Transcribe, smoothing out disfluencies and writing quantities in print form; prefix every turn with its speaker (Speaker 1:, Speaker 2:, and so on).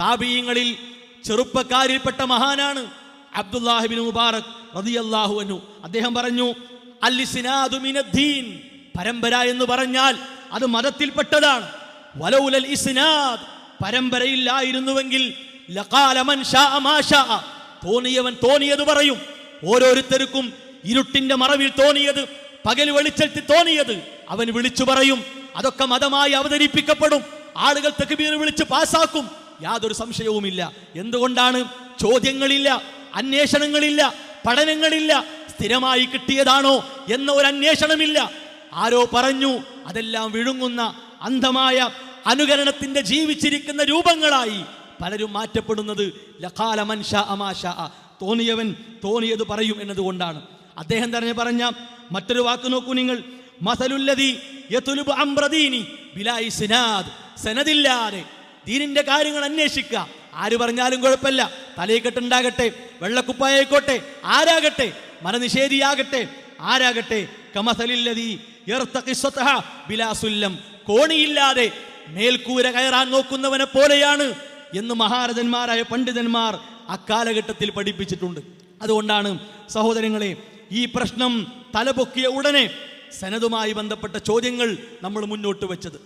Speaker 1: താബീങ്ങളിൽ ചെറുപ്പക്കാരിൽപ്പെട്ട മഹാനാണ് അബ്ദുല്ലാഹി ഇബ്നു മുബാറക് റളിയല്ലാഹു അൻഹു. അദ്ദേഹം പറഞ്ഞു, അൽ ഇസ്നാദു മിനദ്ദീൻ, പരമ്പര എന്ന് പറഞ്ഞാൽ അത് മതത്തിൽപ്പെട്ടതാണ്. വലൗലൽ ഇസ്നാദ്, പരമ്പരയില്ലായിരുന്നുവെങ്കിൽ ലഖാല മൻ ശാഅ മാ ശാഅ, തോന്നിയവൻ തോന്നിയത് പറയും. ഓരോരുത്തർക്കും ഇരുട്ടിന്റെ മറവിൽ തോന്നിയത്, പകൽ വെളിച്ചത്തിൽ തോന്നിയത് അവൻ വിളിച്ചു പറയും. അതൊക്കെ മതമായി അവതരിപ്പിക്കപ്പെടും. ആളുകൾ തക്ബീർ വിളിച്ച് പാസാക്കും, യാതൊരു സംശയവുമില്ല. എന്തുകൊണ്ടാണ്? ചോദ്യങ്ങളില്ല, അന്വേഷണങ്ങളില്ല, പഠനങ്ങളില്ല. സ്ഥിരമായി കിട്ടിയതാണോ എന്ന ഒരു അന്വേഷണമില്ല. ആരോ പറഞ്ഞു, അതെല്ലാം വിഴുങ്ങുന്ന അന്ധമായ അനുകരണത്തിന്റെ ജീവിച്ചിരിക്കുന്ന രൂപങ്ങളായി പലരും മാറ്റപ്പെടുന്നത്. ലഖാല മൻ ശാഅ മാ ശാഅ, തോന്നിയവൻ തോന്നിയത് പറയും എന്നതുകൊണ്ടാണ്. അദ്ദേഹം തന്നെ പറഞ്ഞ മറ്റൊരു വാക്ക് നോക്കൂ നിങ്ങൾ, മസലുല്ലദീ യത്ലുബു അംറദീനി ബിലാ ഇസ്നാദ്, സനദില്ലാതെ ദീനിന്റെ കാര്യങ്ങൾ അന്വേഷിക്കുക. ആര് പറഞ്ഞാലും കുഴപ്പമില്ല, തലയെക്കെട്ടുണ്ടാകട്ടെ, വെള്ളക്കുപ്പായായിക്കോട്ടെ, ആരാകട്ടെ, മതനിഷേധിയാകട്ടെ, ആരാകട്ടെ, കമസലില്ലദീ യർതഖി സത്ഹ ബിലാ സുല്ലം, കോണിയില്ലാതെ മേൽക്കൂര കയറാൻ നോക്കുന്നവനെ പോലെയാണ് എന്ന് മഹാരഥന്മാരായ പണ്ഡിതന്മാർ അക്കാലഘട്ടത്തിൽ പഠിപ്പിച്ചിട്ടുണ്ട്. അതുകൊണ്ടാണ് സഹോദരങ്ങളെ, ഈ പ്രശ്നം തലപൊക്കിയ ഉടനെ സനദുമായി ബന്ധപ്പെട്ട ചോദ്യങ്ങൾ നമ്മൾ മുന്നോട്ട് വെച്ചത്.